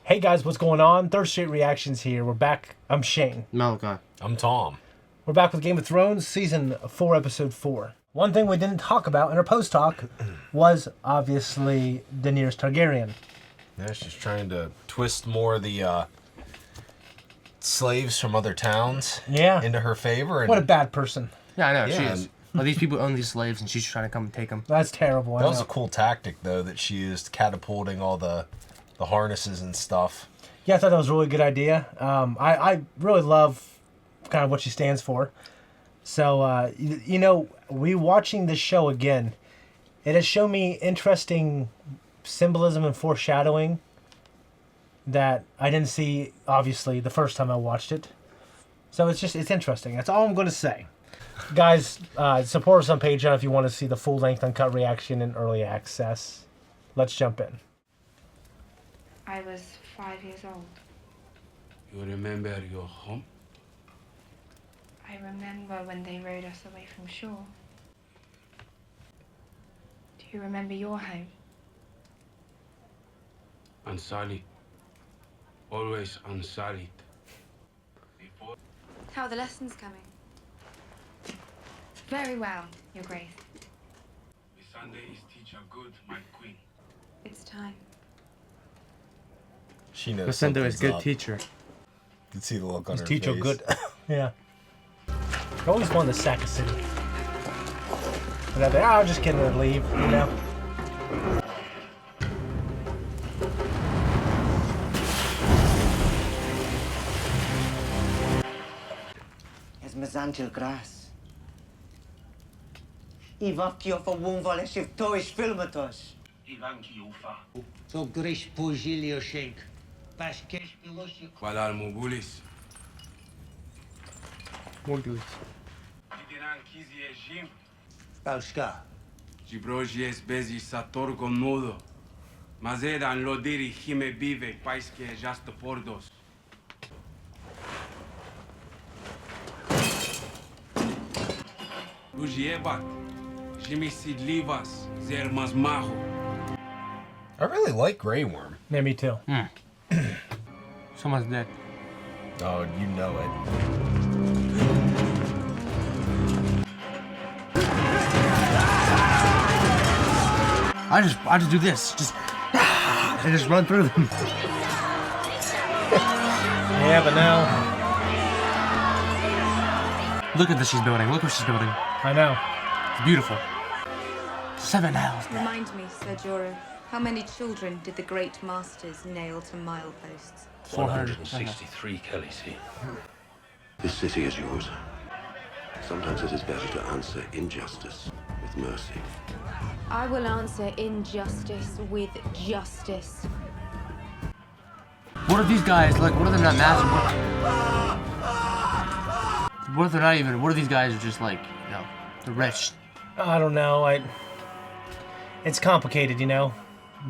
Hey guys, what's going on? Third Street Reactions here. We're back. I'm Shane. Malachi. I'm Tom. We're back with Game of Thrones, Season 4, Episode 4. One thing we didn't talk about in our post-talk was, obviously, Daenerys Targaryen. Yeah, she's trying to twist more of the slaves from other towns into her favor. And what a bad person. Yeah, I know, she is. Well, these people own these slaves, and she's trying to come and take them. That's terrible. That was a cool tactic, though, that she used, catapulting all the harnesses and stuff. Yeah, I thought that was a really good idea. I really love kind of what she stands for. So, you know, watching this show again, it has shown me interesting symbolism and foreshadowing that I didn't see, obviously, the first time I watched it. So it's interesting. That's all I'm going to say. Guys, support us on Patreon if you want to see the full-length uncut reaction and early access. Let's jump in. I was 5 years old. You remember your home? I remember when they rowed us away from shore. Do you remember your home? Unsullied. Always unsullied. How are the lessons coming? Very well, Your Grace. The Sunday is teacher good, my queen. It's time. She knows Lucinda is good up. teacher. You can see the look on her Teacher face. good. Yeah. I always wanted to sack a city. But I think, I'll just get her to leave, you know? Es mezantil gras. Ivakio for woonval eshiv toish filmatos. Ivanki ufa. So grish pujilio shake. Bashkesh biloshi. Walar mugulis. Morgulis. Idinan kizi ejim. Balshka. Gibrojies bezi sator gonudo. Mazedan lodiri hime bive paiske jasta pordos. Ujiebat. Jimi sidlivas. Zermas maho. I really like Grey Worm. Yeah, me too. Someone's dead. Oh, you know it. I just do this. I just run through them. Yeah, but now... Look at this she's building. Look what she's building. I know. It's beautiful. 7 hours. Remind me, Sir Jorah, how many children did the great masters nail to mileposts? 463, Khaleesi. This city is yours. Sometimes it is better to answer injustice with mercy. I will answer injustice with justice. What are these guys like? What are they not massive? What if they're not even? What are these guys are just like? You know, the rich. I don't know. It's complicated, you know?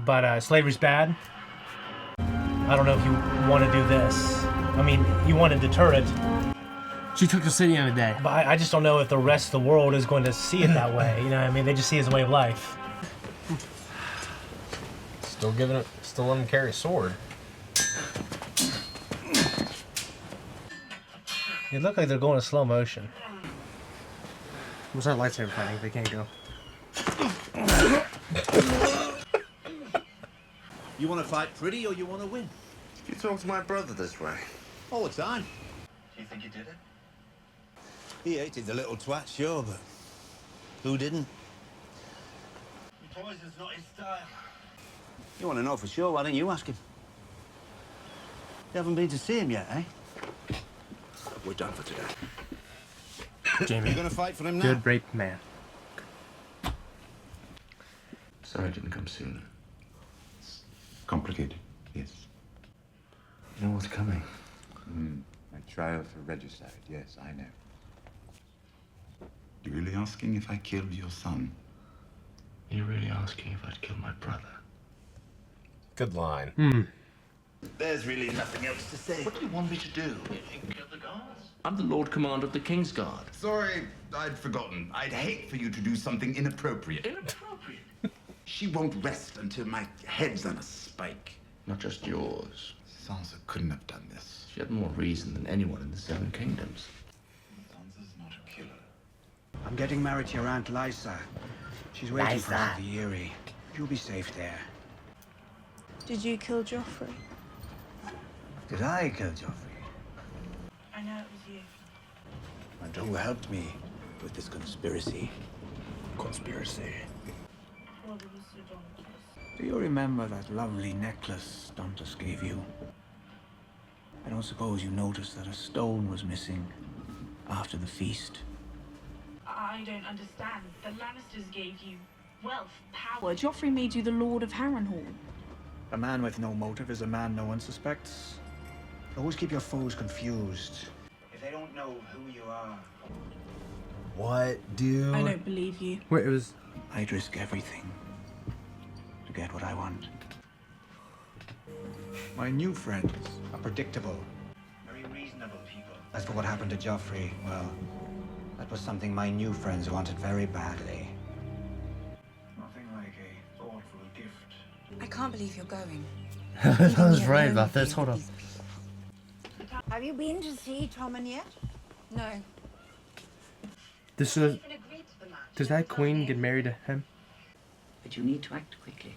But slavery's bad. I don't know if you want to do this. I mean, you want to deter it. She took the city in a day. But I just don't know if the rest of the world is going to see it that way. You know what I mean? They just see it as a way of life. Still letting him carry a sword. It looked like they're going in slow motion. What's that lightsaber fighting? They can't go. You want to fight pretty or you want to win? You talk to my brother this way. All the time. Do you think he did it? He hated the little twat, sure, but who didn't? Poison's not his style. You want to know for sure, why don't you ask him? You haven't been to see him yet, eh? We're done for today. Jamie. You're going to fight for him now? Good rape man. Sorry I didn't come sooner. It's complicated, yes. You know what's coming? A trial for regicide, yes, I know. You're really asking if I killed your son? You're really asking if I'd kill my brother? Good line. There's really nothing else to say. What do you want me to do? Kill the guards? I'm the Lord Commander of the King's Guard. Sorry, I'd forgotten. I'd hate for you to do something inappropriate. Inappropriate. She won't rest until my head's on a spike. Not just yours. Sansa couldn't have done this. She had more reason than anyone in the Seven Kingdoms. Sansa's not a killer. I'm getting married to your Aunt Lysa. She's waiting for us at the Eyrie. You'll be safe there. Did you kill Joffrey? Did I kill Joffrey? I know it was you. And who helped me with this conspiracy? Conspiracy. Do you remember that lovely necklace Dantas gave you? I don't suppose you noticed that a stone was missing after the feast. I don't understand. The Lannisters gave you wealth, power. Joffrey made you the Lord of Harrenhal. A man with no motive is a man no one suspects. Always keep your foes confused. If they don't know who you are. What, dude? I don't believe you. Wait, it was. I'd risk everything to get what I want. My new friends are predictable. Very reasonable people. As for what happened to Joffrey, well, that was something my new friends wanted very badly. Nothing like a thoughtful gift. I can't believe you're going. I was right about this. Hold on. Have you been to see Tommen yet? No. This is. Does that queen get married to him? But you need to act quickly.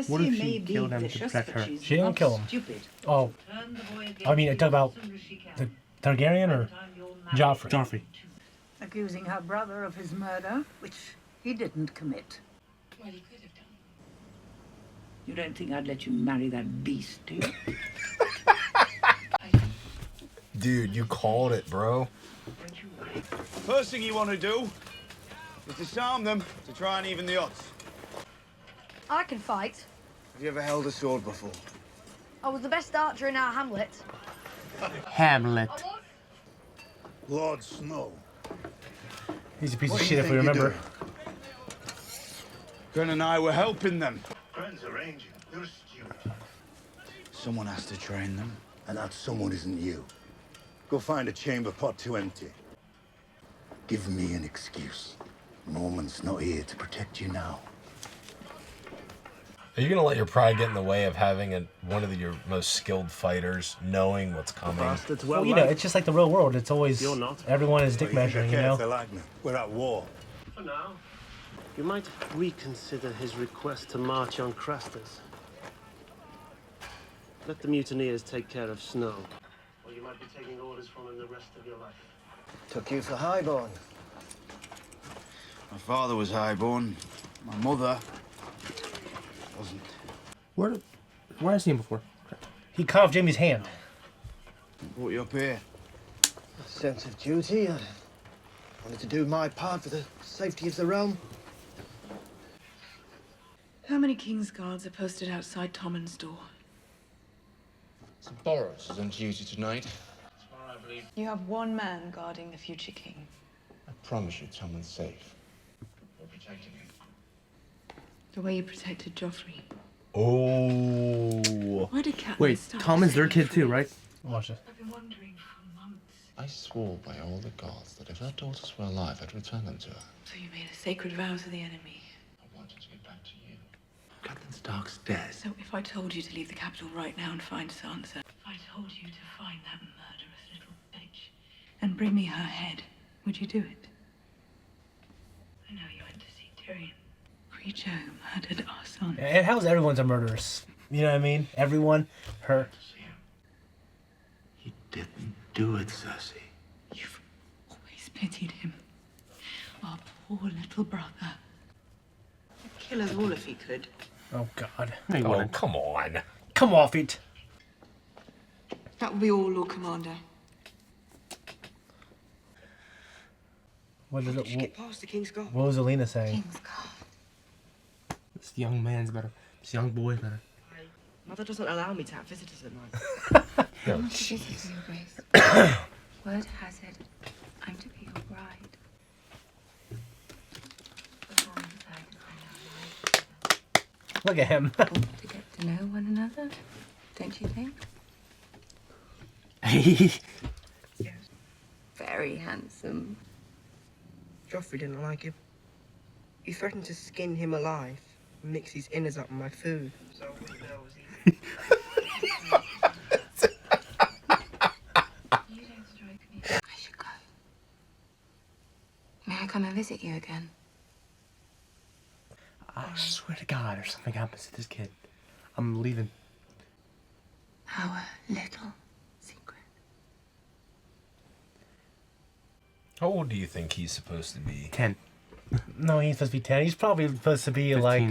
What if she killed him to protect her? She didn't kill him. Stupid. Oh. I mean, I talk about the Targaryen or Joffrey? Joffrey. Accusing her brother of his murder, which he didn't commit. Well, he could have done. You don't think I'd let you marry that beast, do you? Dude, you called it, bro. First thing you want to do is disarm them to try and even the odds. I can fight. Have you ever held a sword before? I was the best archer in our hamlet. Hamlet. Lord Snow. He's a piece of shit if we remember. Bran and I were helping them. Bran's arranging. You're a steward. Someone has to train them. And that someone isn't you. Go find a chamber pot too empty. Give me an excuse. Norman's not here to protect you now. Are you gonna let your pride get in the way of having one of your most skilled fighters knowing what's coming? Well, you know, it's just like the real world. It's always everyone is dick measuring, you know. We're at war. For now, you might reconsider his request to march on Crastus. Let the mutineers take care of Snow, or you might be taking orders from him the rest of your life. Took you for highborn. My father was highborn. My mother wasn't. Where have I seen him before? He cut off Jamie's hand. Brought you up here. A sense of duty. I wanted to do my part for the safety of the realm. How many King's Guards are posted outside Tommen's door? Boros is on duty tonight. Tomorrow, I believe. You have one man guarding the future king. I promise you, Tommen's safe. We're protecting him. The way you protected Joffrey. Oh. Why did Catelyn Wait, start Tommen's to their say kid too, Joffrey? right? Watch this. I've been wondering for months. I swore by all the gods that if her daughters were alive, I'd return them to her. So you made a sacred vow to the enemy. I wanted to get back to you. Catelyn Stark's dead. So if I told you to leave the capital right now and find Sansa, if I told you to find that murderous little bitch and bring me her head, would you do it? I know you went to see Tyrion. Creature who murdered our son. And how's everyone's a murderess? You know what I mean? Everyone, her. He didn't do it, Cersei. You've always pitied him. Our poor little brother. Kill us all if he could. Oh God. Oh, come on. Come off it. That will be all, Lord Commander. What did it? Get past the King's Guard. What was Alina saying? King's Guard. This young man's better. This young boy's better. Mother doesn't allow me to have visitors at night. I'm not to visit you, Your Grace. Word has it, I'm to be your bride. Before we decide to find our lives together. Look at him. To get to know one another, Don't you think? Very handsome. Joffrey didn't like him. He threatened to skin him alive and mix his innards up in my food. So You don't strike me. I should go. May I come and visit you again? I swear to God, if something happens to this kid, I'm leaving. Our little secret. How old do you think he's supposed to be? 10. No, he's supposed to be 10. He's probably supposed to be 15. like...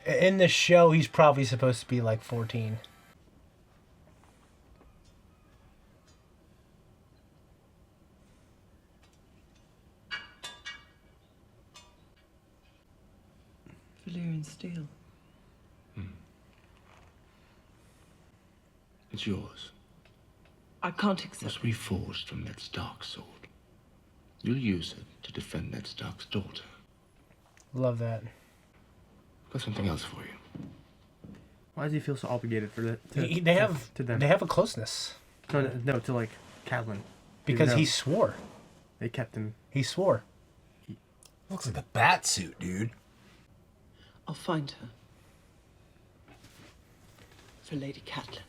In the show, he's probably supposed to be like 14. Valyrian steel. It's yours. I can't It accept. was reforged from Ned Stark's sword. You'll use it to defend Ned Stark's daughter. Love that. Got something else for you. Why does he feel so obligated for that? They have to them. They have a closeness. No, to like Catelyn. Because Even he though swore. They kept him. He swore. Looks like a bat suit, dude. I'll find her. For Lady Catelyn.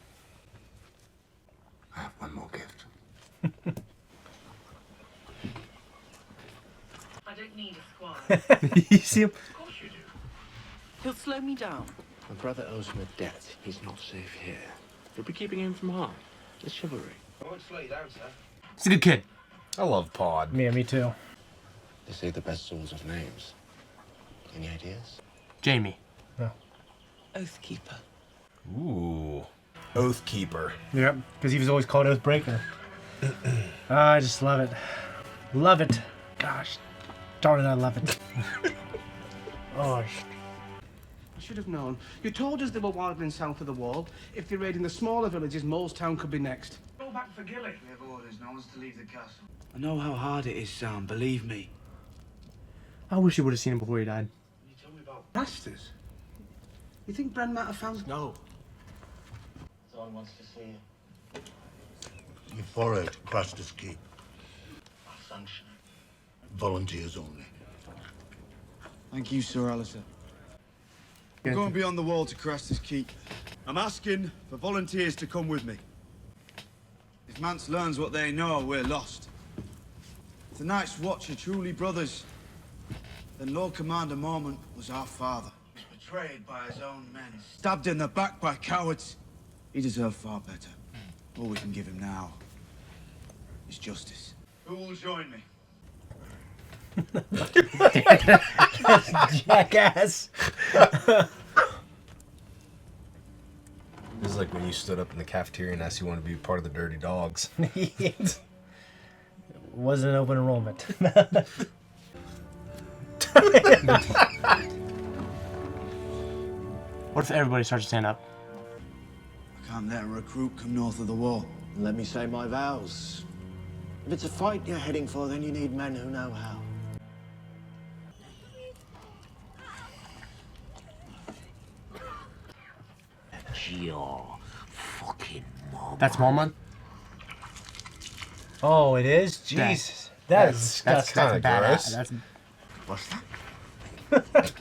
I have one more gift. I don't need a squire. You see him? Of course you do. He'll slow me down. My brother owes him a debt. He's not safe here. You'll be keeping him from harm. It's chivalry. I won't slow you down, sir. He's a good kid. I love Pod. Yeah, me too. They say the best swords have names. Any ideas? Jamie. No. Oathkeeper. Ooh. Oathkeeper. Yep, because he was always called Oathbreaker. I just love it. Love it. Gosh. Darn it, I love it. Oh, I should have known. You told us they were wildling south of the wall. If they're raiding the smaller villages, Molestown could be next. Go back for Gilly. We have orders. No one's to leave the castle. I know how hard it is, Sam. Believe me. I wish you would have seen him before he died. You tell me about bastards. You think Bran might have found... No. Zon wants to see you. You borrowed Craster's Keep. I'll sanction it. Volunteers only. Thank you, Sir Alistair. I'm going beyond the wall to Craster's Keep. I'm asking for volunteers to come with me. If Mance learns what they know, we're lost. If the Night's Watch are truly brothers, then Lord Commander Mormont was our father. He was betrayed by his own men, stabbed in the back by cowards. He deserved far better. All we can give him now is justice. Who will join me? Jackass. This is like when you stood up in the cafeteria and asked you want to be part of the Dirty Dogs. It wasn't open enrollment. What if everybody starts to stand up? I can't let a recruit come north of the wall. Let me say my vows. If it's a fight you're heading for, then you need men who know how. Your fucking mom. That's Mormon? Oh, it is? Jesus. That is disgusting. That's kind of gross. That's What's that?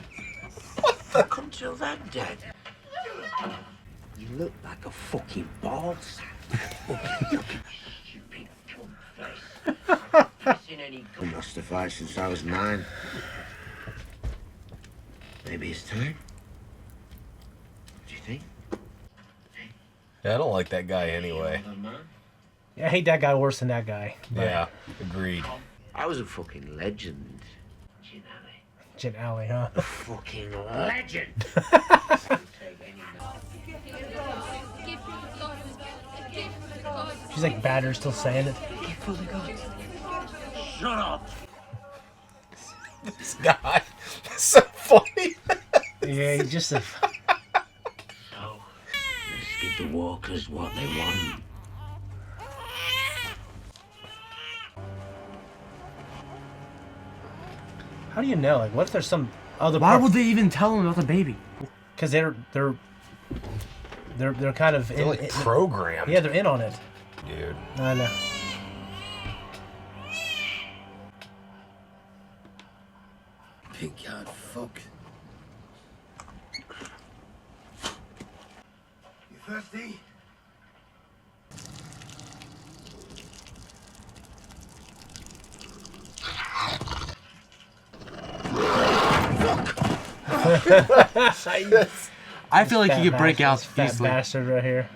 Fuck until that dead. You look like a fucking ball sack. Stupid cunt face. Missing any gun. Must have fired since I was 9. Maybe it's time. Do you think? Yeah, I don't like that guy anyway. Yeah, I hate that guy worse than that guy. But Yeah, agreed. I was a fucking legend. Jin Alley, huh? A fucking legend. She's like battered, still saying it. Shut up. This guy is so funny. Yeah, he's just a... So, let's give the walkers what they want. How do you know? Like, what if there's some other... Why would they even tell him about the baby? Because they're they're kind of They're like programmed. Yeah, they're in on it. Dude. I know. Pink yard fuck. You thirsty? I feel like Fat he could break out fat easily. bastard right here.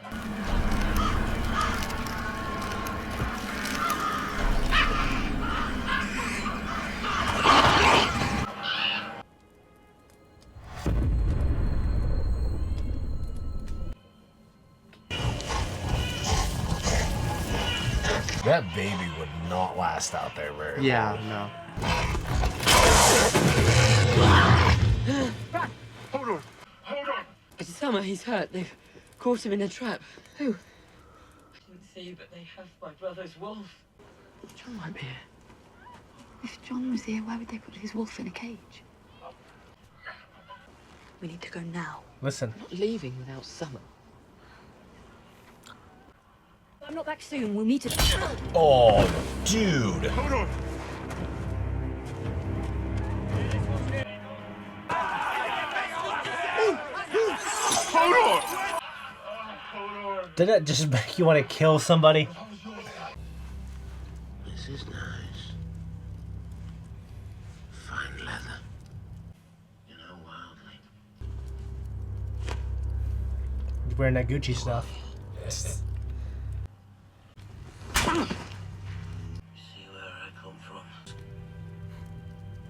That baby would not last out there very long. Yeah, no. Hold on. Hold on. It's Summer. He's hurt. They've caught him in a trap. Who? I didn't see, but they have my brother's wolf. Jon might be here. If Jon was here, why would they put his wolf in a cage? We need to go now. Listen. I'm not leaving without Summer. I'm not back soon. We'll need to. Oh, dude. Hold on. Hold on. Did that just make you want to kill somebody? This is nice. Fine leather. You know, wildly. You're wearing that Gucci stuff. See where I come from?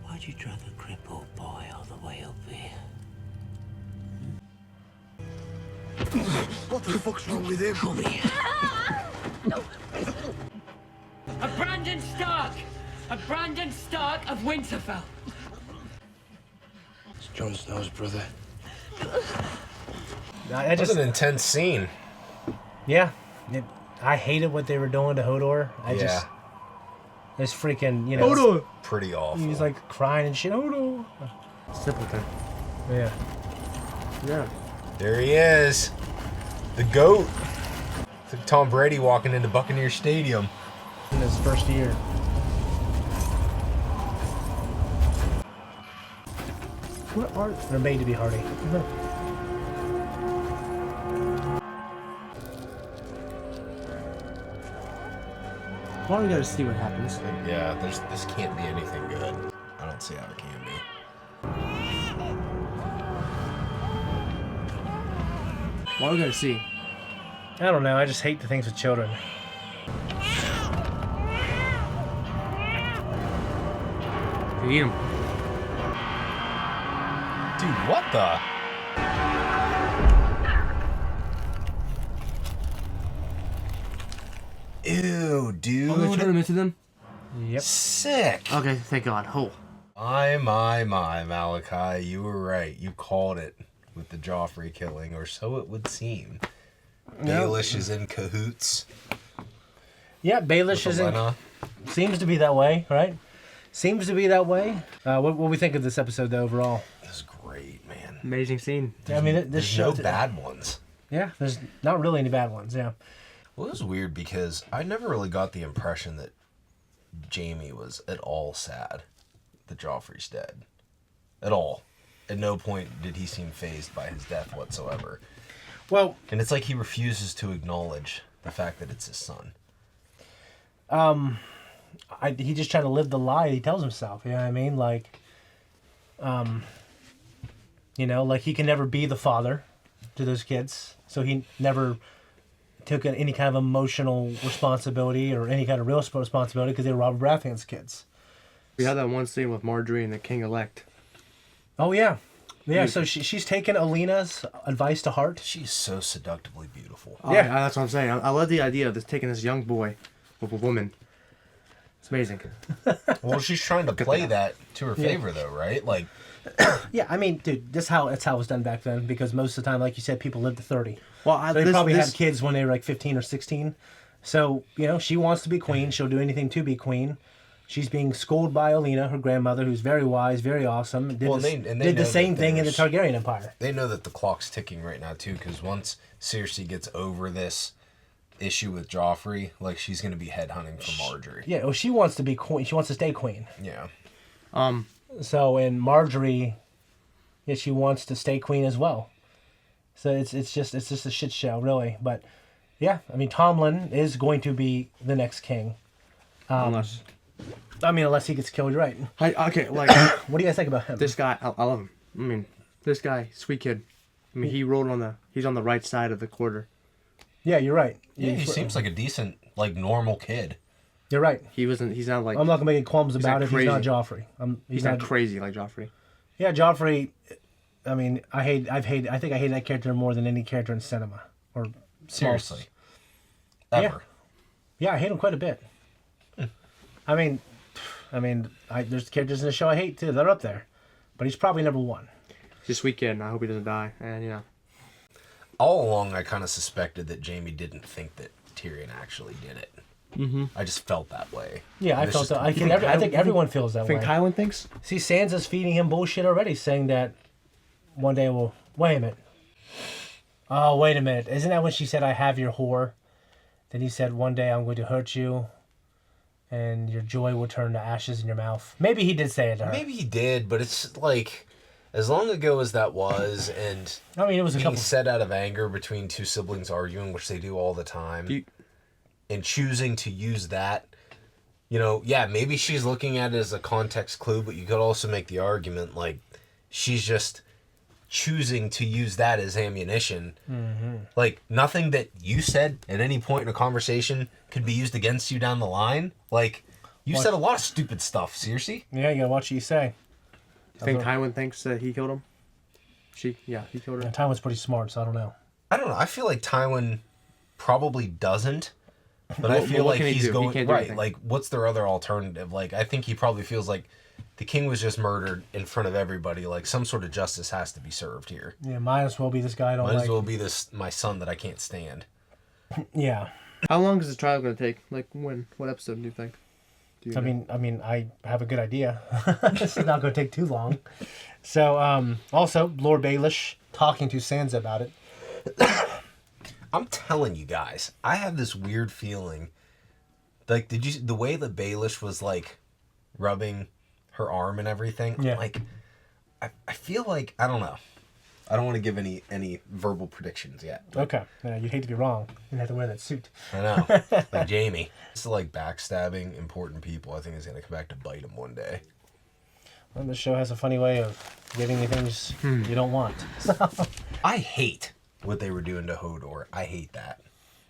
Why'd you drag a crippled boy all the way up here? What the fuck's wrong with him? Come here. A Brandon Stark! A Brandon Stark of Winterfell! It's Jon Snow's brother. I That's an intense scene. Yeah. I hated what they were doing to Hodor. It's freaking, you know. Hodor! Pretty awful. He's like crying and shit. Hodor! Simpleton. Yeah. Yeah. There he is. The GOAT. It's like Tom Brady walking into Buccaneer Stadium. In his first year. What are they're made to be hardy. Why don't we go to see what happens? Yeah, this can't be anything good. I don't see how it can be. Why don't we go to see? I don't know. I just hate the things with children. You eat him. Dude, what the? Ew, dude. Oh, they turn him into them? Yep. Sick. Okay, thank God. Oh. My, Malachi, you were right. You called it with the Joffrey killing, or so it would seem. Baelish is in cahoots. Yeah, Baelish is in. Seems to be that way, right? Seems to be that way. What we think of this episode, though, overall? This is great, man. Amazing scene. Yeah, I mean, this There's show. no bad ones. Yeah, there's not really any bad ones. Yeah. Well, it was weird because I never really got the impression that Jaime was at all sad that Joffrey's dead. At all. At no point did he seem fazed by his death whatsoever. Well, and it's like he refuses to acknowledge the fact that it's his son. He just trying to live the lie he tells himself. You know what I mean? Like, you know, like he can never be the father to those kids, so he never took any kind of emotional responsibility or any kind of real responsibility because they were Robert Baratheon's kids. We had that one scene with Margaery and the King Elect. Oh yeah, yeah. So she's taken Alina's advice to heart. She's so seductively beautiful. Oh, yeah, that's what I'm saying. I love the idea of this taking this young boy with a woman. It's amazing. Well, she's trying to play that to her favor, though, right? Like, yeah, I mean, dude, that's how it was done back then. Because most of the time, like you said, people lived to 30. Well, so they probably had kids when they were like 15 or 16. So you know, she wants to be queen. She'll do anything to be queen. She's being schooled by Olenna, her grandmother, who's very wise, very awesome. Did, They did the know same that thing in the there's- Targaryen Empire. They know that the clock's ticking right now too, because once Cersei gets over this issue with Joffrey, like she's gonna be headhunting for Margaery. Yeah, well, she wants to be queen. She wants to stay queen. Yeah. So in Margaery, yeah, she wants to stay queen as well. So it's just a shit show, really. But yeah, I mean, Tommen is going to be the next king. Unless he gets killed, you're right. Okay, like what do you guys think about him? This guy, I love him. I mean, this guy, sweet kid. I mean, he's on the right side of the quarter. Yeah, you're right. Yeah, he seems like a decent, like normal kid. You're right. He's not like. I'm not gonna make any qualms about it. Crazy. He's not Joffrey. He's not crazy like Joffrey. Yeah, Joffrey. I mean, I think I hate that character more than any character in cinema or Seriously. Ever. Yeah, I hate him quite a bit. I mean, there's characters in the show I hate too. They're up there, but he's probably number one. He's a sweet kid, and I hope he doesn't die. And all along, I kind of suspected that Jaime didn't think that Tyrion actually did it. Mm-hmm. I just felt that way. Yeah, I felt that. I think everyone feels that way. Think Tywin thinks? See, Sansa's feeding him bullshit already, saying that one day we'll... Wait a minute. Oh, wait a minute. Isn't that when she said, I have your whore? Then he said, one day I'm going to hurt you, and your joy will turn to ashes in your mouth. Maybe he did say it to her. Maybe he did, but it's like... As long ago as that was, and I mean, it was being said out of anger between two siblings arguing, which they do all the time, and choosing to use that, maybe she's looking at it as a context clue, but you could also make the argument, like, she's just choosing to use that as ammunition. Mm-hmm. Like, nothing that you said at any point in a conversation could be used against you down the line. Like, you said a lot of stupid stuff, Cersei. Yeah, you gotta watch what you say. You think Tywin thinks that he killed him? He killed her. Yeah, Tywin's pretty smart, so I don't know. I don't know. I feel like Tywin probably doesn't, but I What feel like can he he's do? He going can't do right. anything. Like, what's their other alternative? Like, I think he probably feels like the king was just murdered in front of everybody. Like, some sort of justice has to be served here. Yeah, might as well be this guy I don't like. Might as well be my son that I can't stand. Yeah. How long is this trial going to take? Like, when? What episode do you think? I mean, I have a good idea. This is not going to take too long. So, also, Lord Baelish talking to Sansa about it. I'm telling you guys, I have this weird feeling. Like, did you see the way that Baelish was like rubbing her arm and everything? Yeah. Like, I feel like, I don't know. I don't want to give any verbal predictions yet. Okay. Yeah, you'd hate to be wrong. You'd have to wear that suit. I know. Like Jaime. It's like backstabbing important people. I think is going to come back to bite him one day. Well, this show has a funny way of giving you things you don't want. I hate what they were doing to Hodor. I hate that.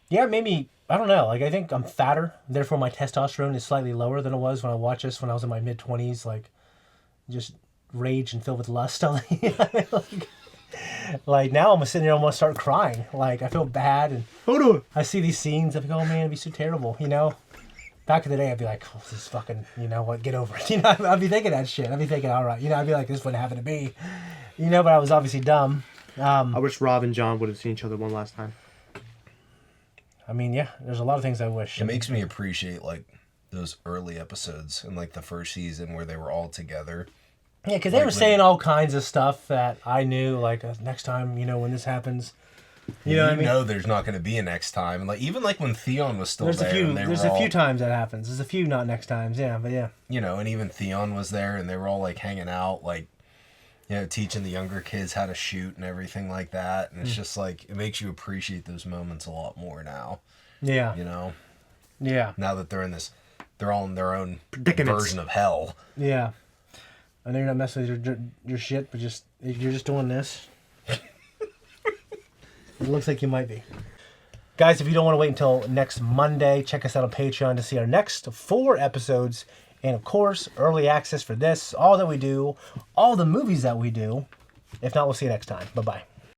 Yeah, maybe, I don't know. Like, I think I'm fatter. Therefore, my testosterone is slightly lower than it was when I watched this when I was in my mid-20s. Like, just rage and filled with lust. Like now I'm sitting there, I'm gonna start crying. Like, I feel bad, and I see these scenes. I think, oh man, it'd be so terrible. Back in the day, I'd be like, oh, this is fucking, what? Get over it. I'd be thinking that shit. I'd be thinking, all right. I'd be like, this wouldn't happen to me. But I was obviously dumb. I wish Rob and John would have seen each other one last time. I mean, yeah, there's a lot of things I wish. It makes me appreciate like those early episodes in like the first season where they were all together. Yeah, because they were saying all kinds of stuff that I knew, like, next time, when this happens. You know what I mean? There's not going to be a next time. And like, even like when Theon was still there's there. There's a few times that happens. There's a few not next times, yeah, but yeah. And even Theon was there and they were all like hanging out, like, teaching the younger kids how to shoot and everything like that. And it's just like, it makes you appreciate those moments a lot more now. Yeah. Yeah. Now that they're all in their own predicaments. Version of hell. Yeah. I know you're not messing with your shit, but you're just doing this. It looks like you might be. Guys, if you don't want to wait until next Monday, check us out on Patreon to see our next 4 episodes. And, of course, early access for this, all that we do, all the movies that we do. If not, we'll see you next time. Bye-bye.